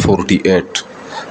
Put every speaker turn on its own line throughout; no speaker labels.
48,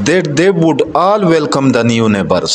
that they would all welcome the new neighbors,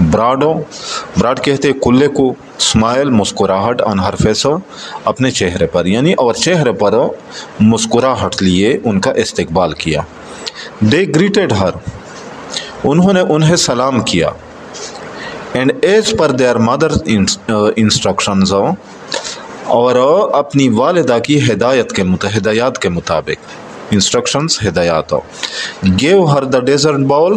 broad کہتے کلے کو، اسمائل مسکراہٹ، آن ہر فیس اپنے چہرے پر، یعنی اور چہرے پر مسکراہٹ لیے ان کا استقبال کیا. دے گریٹڈ ہر، انہوں نے انہیں سلام کیا. And as per their mother instructions, اور اپنی والدہ کی ہدایات کے مطابق، انسٹرکشنز ہدایات. Give her the dessert bowl,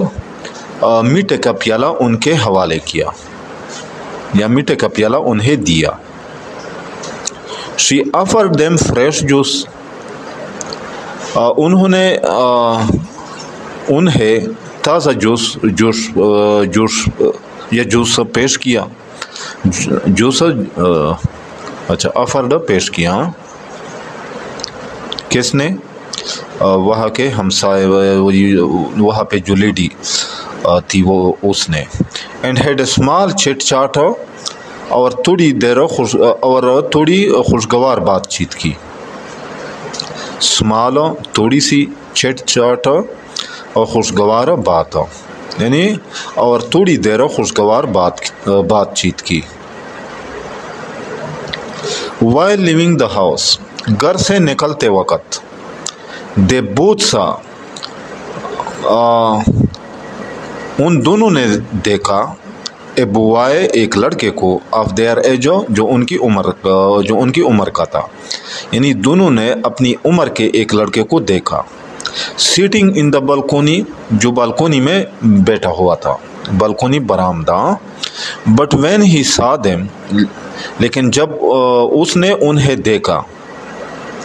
میٹھے کا پیالہ ان کے حوالے کیا یا میٹھے کا پیالہ انہیں دیا. شی آفرڈ دیم فریش جوس، انہوں نے انہیں تازہ جوس پیش کیا. آفرڈ پیش کیا کس نے؟ وہاں کے ہمسائے، وہاں پہ جو لیڈی تھی وہ اس نے. اینڈ ہیڈ اے اسمال چٹ چاٹ، اور تھوڑی خوشگوار بات چیت کی. اسمال تھوڑی سی، چٹ چاٹ اور خوشگوار بات، یعنی اور تھوڑی دیر خوشگوار بات چیت کی. while leaving the house، گھر سے نکلتے وقت. they both saw، ان دونوں نے دیکھا. اے بوائے، ایک لڑکے کو. آف دیئر ایج، جو ان کی عمر کا تھا، یعنی دونوں نے اپنی عمر کے ایک لڑکے کو دیکھا. سیٹنگ ان دا بالکونی، جو بالکونی میں بیٹھا ہوا تھا، بالکونی برآمدہ. بٹ وین ہی سا دیم، لیکن جب اس نے انہیں دیکھا،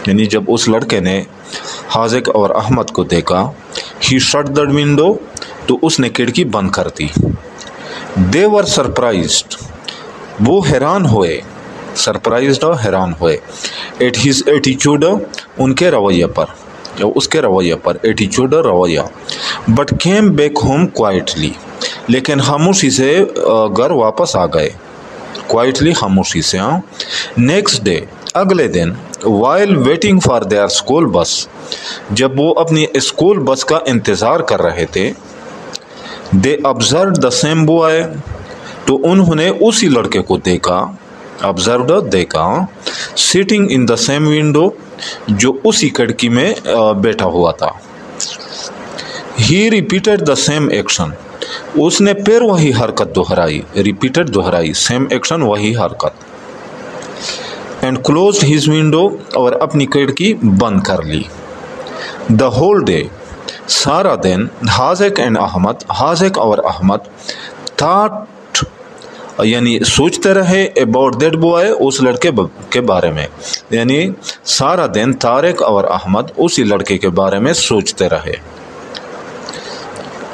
یعنی جب اس لڑکے نے حاذق اور احمد کو دیکھا. ہی شٹ دا ونڈو، تو اس نے کھڑکی بند کر دی. دے ور سرپرائزڈ، وہ حیران ہوئے. سرپرائزڈ، حیران ہوئے. ایٹ ہز ایٹیچیوڈ، ان کے رویے پر، اس کے رویے پر. ایٹیچیوڈ، رویہ. But came back home quietly, لیکن خاموشی سے گھر واپس آ گئے. کوائٹلی، خاموشی سے. نیکسٹ ڈے، اگلے دن. While waiting for their school bus, جب وہ اپنی اسکول بس کا انتظار کر رہے تھے. They observed the same boy, تو انہوں نے اسی لڑکے کو دیکھا. آبزروڈ، دیکھا. Sitting in the same window, جو اسی کھڑکی میں بیٹھا ہوا تھا. He repeated the same action, اس نے پھر وہی حرکت دہرائی. ریپیٹڈ، دہرائی. سیم ایکشن، وہی حرکت. اینڈ کلوزڈ ہز ونڈو، اور اپنی کھڑکی بند کر لی. دا ہول ڈے، سارا دن. حاذق اینڈ احمد، حاذق اور احمد. تھاٹ، یعنی سوچتے رہے. اباؤٹ دیٹ بوائے، اس لڑکے کے بارے میں. یعنی سارا دن طارق اور احمد اسی لڑکے کے بارے میں سوچتے رہے.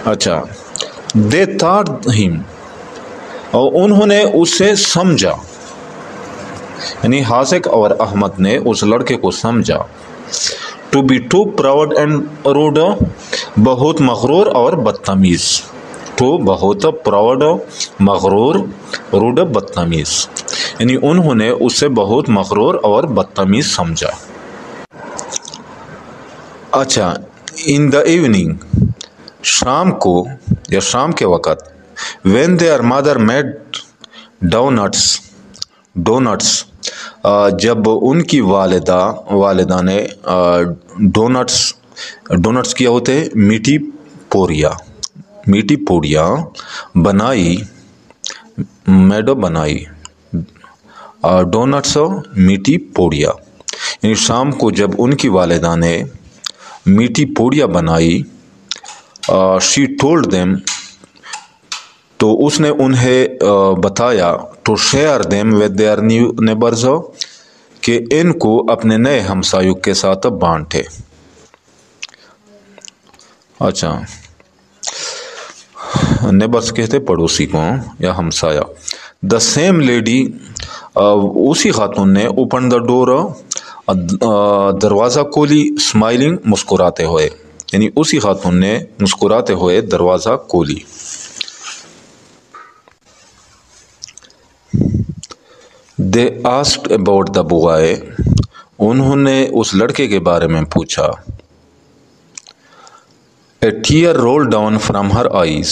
اچھا. دے تھاٹ ہم، اور انہوں نے اسے سمجھا، یعنی حاذق اور احمد نے اس لڑکے کو سمجھا. To be too proud and rude, بہت مغرور اور بدتمیز. ٹو، بہت. پراؤڈ، مغرور. روڈ، بدتمیز. یعنی انہوں نے اسے بہت مغرور اور بدتمیز سمجھا. اچھا. ان دا ایوننگ، شام کو یا شام کے وقت. When their mother made donuts, جب ان کی والدہ نے ڈونٹس کیا ہوتے ہیں، میٹھی پوڑیاں بنائی. میڈو، بنائی. ڈونٹس، میٹھی پوڑیاں. یعنی شام کو جب ان کی والدہ نے میٹھی پوڑیاں بنائی. شی ٹولڈ دیم، تو اس نے انہیں بتایا. To share them with their neighbors, کہ ان کو اپنے نئے ہمسایوں کے ساتھ بانٹے. اچھا. نیبرز کہتے پڑوسی کو یا ہمسایہ. دا سیم لیڈی، اسی خاتون نے. اوپن دا ڈور، دروازہ کھولی. اسمائلنگ، مسکراتے ہوئے. یعنی اسی خاتون نے مسکراتے ہوئے دروازہ کھولی. دے آسکڈ اباؤٹ دا بوائے، انہوں نے اس لڑکے کے بارے میں پوچھا. A tear rolled down from her eyes.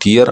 Tear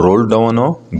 rolled down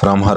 From her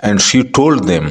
And she told them,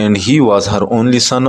And he was her only son,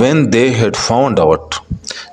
When they had found out,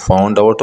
Found out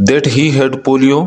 That he had polio,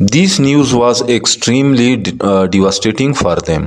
This news was extremely devastating for them.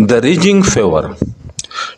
The raging fever,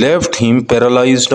left him paralyzed,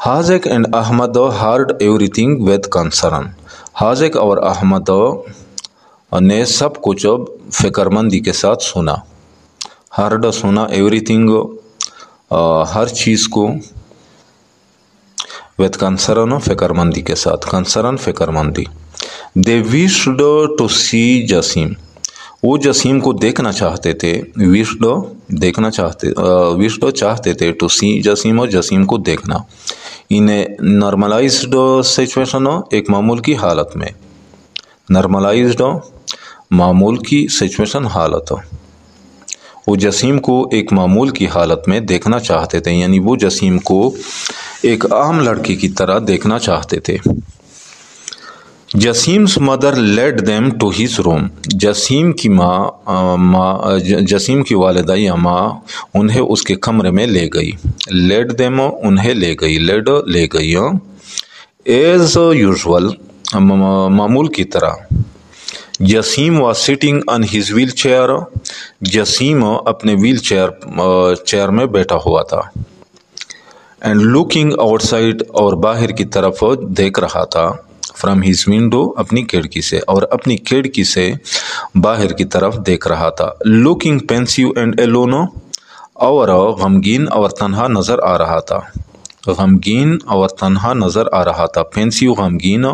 Haziq and Ahmed heard everything with concern. Haziq اور احمد نے سب کچھ فکر مندی کے ساتھ سنا. Hard سنا، every thing ہر چیز کو، ود کنسرن فکر مندی کے ساتھ، کنسرن فکر مندی. دے وشڈ ٹو سی جسیم. وہ جسیم کو دیکھنا چاہتے تھے. وشڈ دیکھنا چاہتے تھے ٹو سی جسیم، جسیم کو دیکھنا. ان نارملائزڈ سچویشن، ایک معمول کی حالت میں. نارملائزڈ معمول کی سچویشن حالت. وہ جسیم کو ایک معمول کی حالت میں دیکھنا چاہتے تھے، یعنی وہ جسیم کو ایک عام لڑکی کی طرح دیکھنا چاہتے تھے. جسیم's mother led them to his room. جسیم کی والدہ یا ماں انہیں اس کے کمرے میں لے گئی. led them انہیں لے گئی، led لے گئی. as usual معمول کی طرح. جسیم was sitting on his wheelchair. جسیم اپنے ویل چیئر میں بیٹھا ہوا تھا. and looking outside اور باہر کی طرف دیکھ رہا تھا. from his window اپنی کھڑکی سے، اور اپنی کھڑکی سے باہر کی طرف دیکھ رہا تھا. looking pensive and alone اور غمگین اور تنہا نظر آ رہا تھا. غمگین اور تنہا نظر آ رہا تھا. pensive غمگین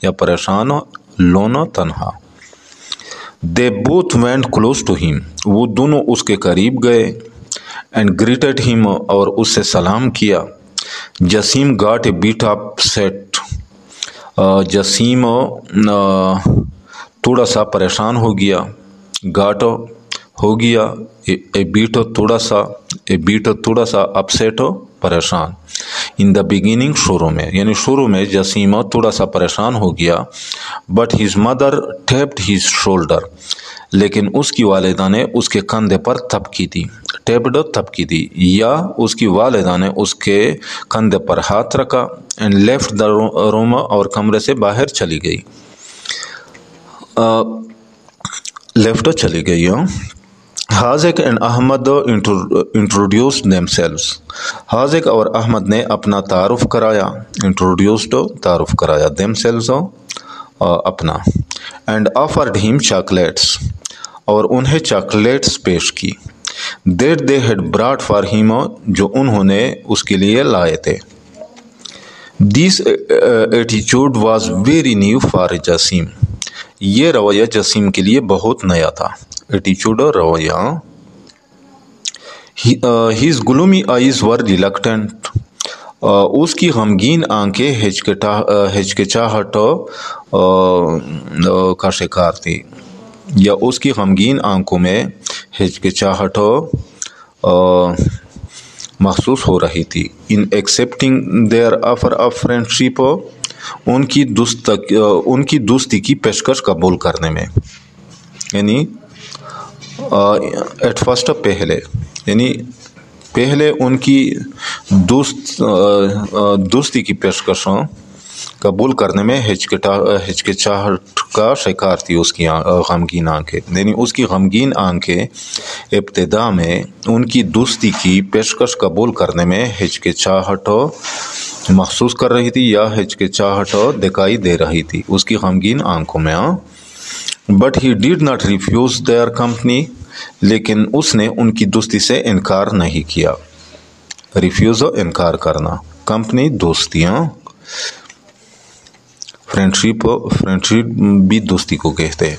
یا پریشان، alone تنہا. they both went close to him. وہ دونوں اس کے قریب گئے. and greeted him اور اس سے سلام کیا. جسیم got a bit upset. جسیم تھوڑا سا پریشان ہو گیا. گاٹ ہو گیا، اے بیٹ تھوڑا سا اپسیٹ پریشان. ان دا بگننگ شروع میں، یعنی شروع میں جسیم تھوڑا سا پریشان ہو گیا. But his mother taped his shoulder. لیکن اس کی والدہ نے اس کے کندھے پر تھپکی دی. ٹیپڈ تھپکی دی، یا اس کی والدہ نے اس کے کندھے پر ہاتھ رکھا. اینڈ لیفٹ دا روم اور کمرے سے باہر چلی گئی. لیفٹ چلی گئی. Haziq and Ahmed introduced themselves. Haziq اور احمد نے اپنا تعارف کرایا. انٹروڈیوسڈ تعارف کرایا، دیم سیلوز اپنا. اینڈ آفرڈ ہم چاکلیٹس اور انہیں چاکلیٹس پیش کی. That they had brought for him جو انہوں نے اس کے لیے لائے تھے. دس ایٹیچیوڈ was very new for Jasim. یہ رویہ جسیم کے لیے بہت نیا تھا. ایٹیچیوڈ رویہ. ہز گلومی آئیز ور ریلکٹنٹ. اس کی غمگین آنکھیں ہچکچاہٹ کا شکار تھی، یا اس کی غمگین آنکھوں میں ہچکچاہٹ محسوس ہو رہی تھی. In accepting their offer of friendship. ان کی دوستی کی پیشکش قبول کرنے میں. یعنی ایٹ فرسٹ پہلے ان کی دوستی کی پیشکش قبول کرنے میں ہچکچاہٹ کا شکار تھی اس کی غمگین آنکھیں. یعنی اس کی غمگین آنکھیں ابتدا میں ان کی دوستی کی پیشکش قبول کرنے میں ہچکچاہٹ محسوس کر رہی تھی، یا ہچکچاہٹ دکھائی دے رہی تھی اس کی غمگین آنکھوں میں. But he did not refuse their company. لیکن اس نے ان کی دوستی سے انکار نہیں کیا. ریفیوز انکار کرنا، کمپنی دوستیاں. فرینڈشپ بھی دوستی کو کہتے ہیں.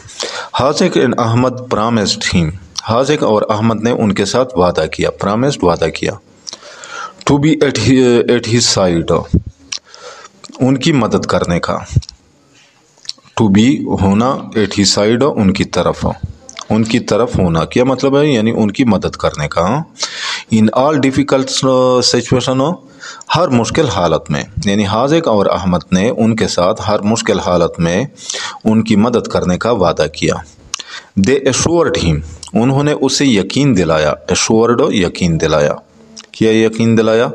حاذق اینڈ احمد پرامسڈ ہم. حاذق اور احمد نے ان کے ساتھ وعدہ کیا. پرامسڈ وعدہ کیا. To be at his side ان کی مدد کرنے کا. ٹو بی ہونا، ایٹ ہز سائڈ ان کی طرف ہونا. کیا مطلب ہے؟ یعنی ان کی مدد کرنے کا. ان آل ڈیفیکلٹ سچویشن ہر مشکل حالت میں. یعنی حاذق اور احمد نے ان کے ساتھ ہر مشکل حالت میں ان کی مدد کرنے کا وعدہ کیا. دے ایشورڈ ہم انہوں نے اسے یقین دلایا. ایشورڈ یقین دلایا. کیا یقین دلایا؟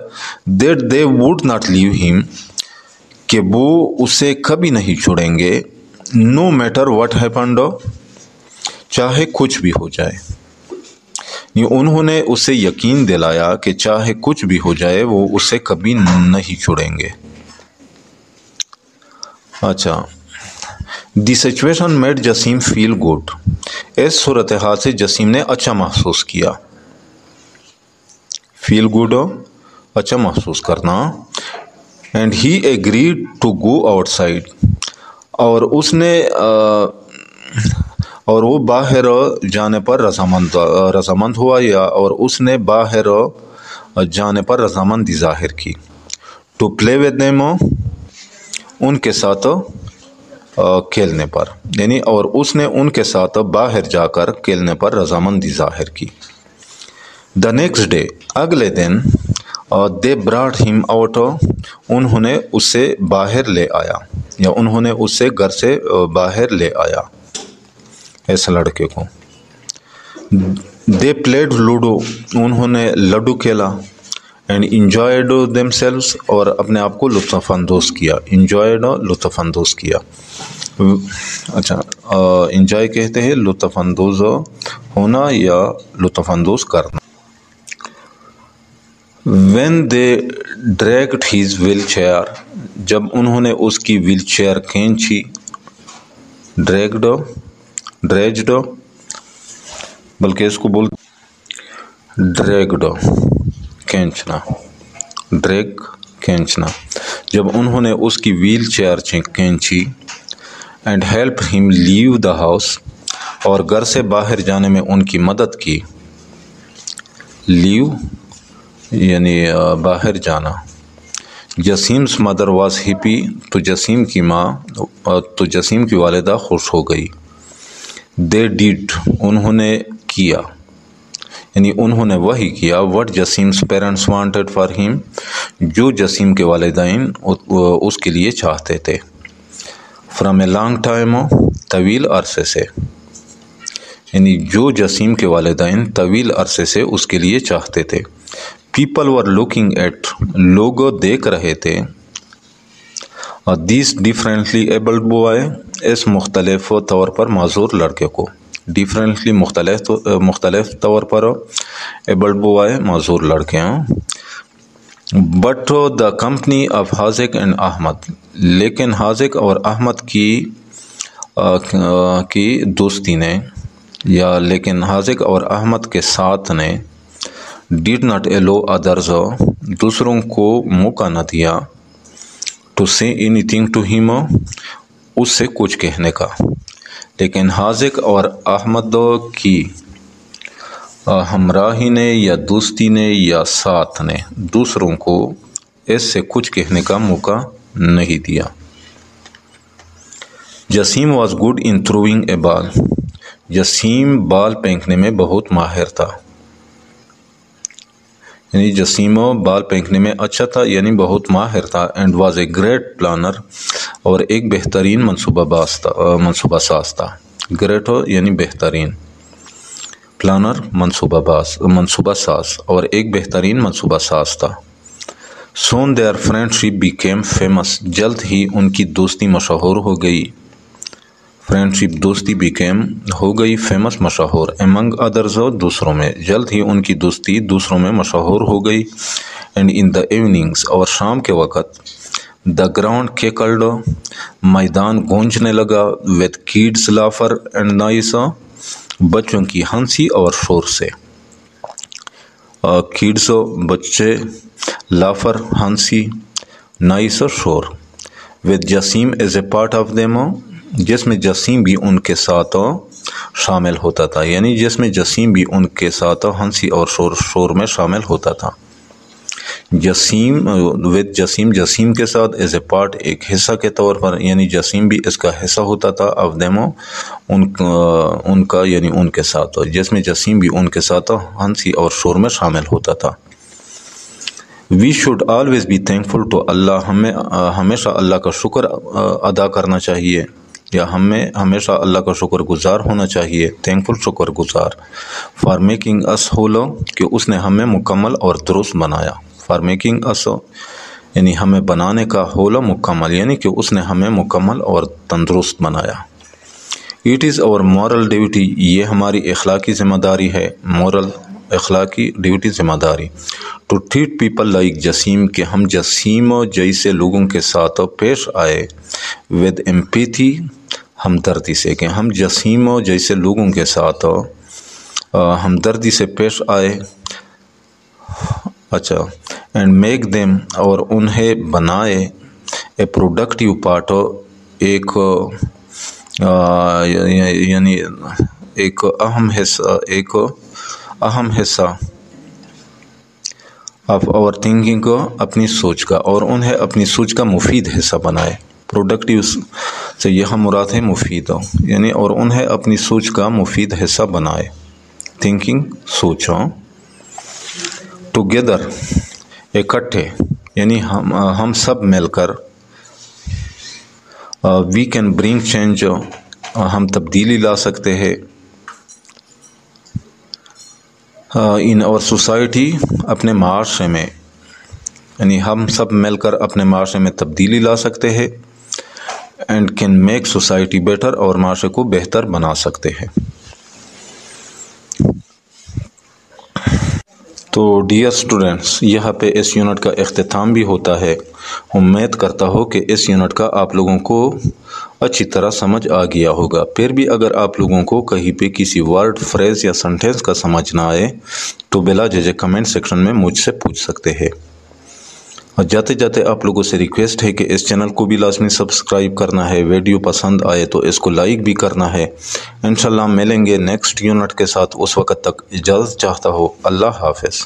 دیٹ دے ووڈ ناٹ لیو ہم کہ وہ اسے کبھی نہیں چھوڑیں گے. نو میٹر واٹ ہیپنڈ چاہے کچھ بھی ہو جائے. انہوں نے اسے یقین دلایا کہ چاہے کچھ بھی ہو جائے وہ اسے کبھی نہیں چھوڑیں گے۔ اچھا، the situation made Jasim feel good, اس صورتحال سے جسیم نے اچھا محسوس کیا۔ فیل گڈ، اچھا محسوس کرنا۔ And he agreed to go outside, اور اس نے اور وہ باہر جانے پر رضامند ہوا، یا اور اس نے باہر جانے پر رضامندی ظاہر کی۔ ٹو پلے ود دیم، ان کے ساتھ کھیلنے پر، یعنی اور اس نے ان کے ساتھ باہر جا کر کھیلنے پر رضامندی ظاہر کی۔ دا نیکسٹ ڈے، اگلے دن، دے براٹ ہم آؤٹ، انہوں نے اسے باہر لے آیا، یا انہوں نے اسے گھر سے باہر لے آیا، ایسے لڑکے کو۔ دے پلیڈ لوڈو، انہوں نے لڈو کھیلا۔ اینڈ انجوائڈ دیم سیلوز، اور اپنے آپ کو لطف اندوز کیا۔ انجوائڈ، لطف اندوز کیا۔ اچھا، انجوائے کہتے ہیں لطف اندوز ہونا یا لطف اندوز کرنا۔ When they dragged has wheel chair, جب انہوں نے اس کی ویل چیئر کھینچی۔ ڈریگڈ، ڈریجڈ، بلکہ اس کو بول ڈریگڈ، کھینچنا، ڈریگ، کھینچنا۔ جب انہوں نے اس کی ویل چیئر کھینچی۔ اینڈ ہیلپ ہم لیو دا ہاؤس، اور گھر سے باہر جانے میں ان کی مدد کی۔ لیو یعنی باہر جانا۔ جسیم's مدر واز ہیپی، تو جسیم کی ماں، تو جسیم کی والدہ خوش ہو گئی۔ دے ڈیڈ، انہوں نے کیا، یعنی انہوں نے وہی کیا۔ What جسیم's parents wanted for him, جو جسیم کے والدین اس کے لیے چاہتے تھے۔ فرام اے لانگ ٹائم، طویل عرصے سے، یعنی جو جسیم کے والدین طویل عرصے سے اس کے لیے چاہتے تھے۔ پیپل ور لوکنگ ایٹ، لوگ دیکھ رہے تھے۔ دیس ڈیفرنٹلی ایبلڈ بوائے، اس مختلف طور پر معذور لڑکے کو۔ ڈیفرنٹلی مختلف طور پر، ایبلڈ بوائے معذور لڑکے ہیں۔ But the company of Haziq and Ahmed, لیکن حاذق اور احمد کی دوستی نے، یا لیکن حاذق اور احمد کے ساتھ نے، ڈیڈ ناٹ ایلو ادرز، دوسروں کو موقع نہ دیا، ٹو سے اینی تھنگ ٹو ہیم، اس سے کچھ کہنے کا۔ لیکن حاذق اور احمد کی ہمراہی نے، یا دوستی نے، یا ساتھ نے دوسروں کو اس سے کچھ کہنے کا موقع نہیں دیا۔ جسیم واز گڈ ان تھروئنگ اے بال، جسیم بال پھینکنے میں بہت ماہر تھا، یعنی جسیم بال پھینکنے میں اچھا تھا، یعنی بہت ماہر تھا۔ And was a great planner, اور ایک بہترین منصوبہ ساز تھا۔ گریٹ یعنی بہترین، پلانر منصوبہ ساز، اور ایک بہترین منصوبہ ساز تھا۔ سون دیئر فرینڈشپ بیکیم فیمس، جلد ہی ان کی دوستی مشہور ہو گئی۔ فرینڈشپ دوستی بیکیم ہو گئی، فیمس مشہور، امنگ ادرز دوسروں میں، جلد ہی ان کی دوستی دوسروں میں مشہور ہو گئی۔ اینڈ ان دا ایوننگس، اور شام کے وقت، دا گراؤنڈ کیکلڈ، میدان گونجنے لگا، وتھ کڈس لافر اینڈ نائس، بچوں کی ہنسی اور شور سے۔ کڈس بچے، لافر ہنسی، نائس شور۔ With Jaseem as a part of them, جس میں جسیم بھی ان کے ساتھ شامل ہوتا تھا، یعنی جس میں جسیم بھی ان کے ساتھ ہنسی اور شور میں شامل ہوتا تھا۔ جسیم وتھ جسیم کے ساتھ، ایز اے پارٹ ایک حصہ کے طور پر، یعنی جسیم بھی اس کا حصہ ہوتا تھا، آف دیم ان کا یعنی ان کے ساتھ، جس میں جسیم بھی ان کے ساتھ ہنسی اور شور میں شامل ہوتا تھا۔ We should always be thankful to Allah, ہمیں ہمیشہ اللہ کا شکر ادا کرنا چاہیے، یا ہمیں ہمیشہ اللہ کا شکر گزار ہونا چاہیے، تھینکفل شکر گزار۔ فار میکنگ اس ہول، کہ اس نے ہمیں مکمل اور درست بنایا۔ فار میکنگ اس یعنی ہمیں بنانے کا، ہول مکمل، یعنی کہ اس نے ہمیں مکمل اور تندرست بنایا۔ اٹ از اور مورل ڈیوٹی، یہ ہماری اخلاقی ذمہ داری ہے۔ مورل اخلاقی ڈیوٹی ذمہ داری. ٹو ٹریٹ پیپل لائک جسیم کہ ہم جسیم جیسے لوگوں کے ساتھ پیش آئے. ود ایمپیتھی ہمدردی سے کہ ہم جسیم جیسے لوگوں کے ساتھ ہمدردی سے پیش آئے. اچھا. اینڈ میک دیم اور انہیں بنائے اے پروڈکٹیو پارٹ ایک یعنی ایک اہم حصہ آف اور تھنکنگ کو اپنی سوچ کا اور انہیں اپنی سوچ کا مفید حصہ بنائے. پروڈکٹیو سے یہاں مراد ہے مفید یعنی اور انہیں اپنی سوچ کا مفید حصہ بنائے. تھنکنگ سوچو. ٹوگیدر اکٹھے یعنی ہم سب مل کر. وی کین برنگ چینج ہم تبدیلی لا سکتے ہیں. ان اور سوسائٹی اپنے معاشرے میں یعنی ہم سب مل کر اپنے معاشرے میں تبدیلی لا سکتے ہیں. And can make society better اور معاشرے کو بہتر بنا سکتے ہیں. تو ڈیئر اسٹوڈنٹس یہاں پہ اس یونٹ کا اختتام بھی ہوتا ہے. امید کرتا ہوں کہ اس یونٹ کا آپ لوگوں کو اچھی طرح سمجھ آ گیا ہوگا. پھر بھی اگر آپ لوگوں کو کہیں پہ کسی ورڈ فریز یا سنٹینس کا سمجھ نہ آئے تو بلا جھجک کمنٹ سیکشن میں مجھ سے پوچھ سکتے ہیں. اور جاتے جاتے آپ لوگوں سے ریکویسٹ ہے کہ اس چینل کو بھی لازمی سبسکرائب کرنا ہے. ویڈیو پسند آئے تو اس کو لائک بھی کرنا ہے. انشاءاللہ ملیں گے نیکسٹ یونٹ کے ساتھ. اس وقت تک اجازت چاہتا ہوں. اللہ حافظ.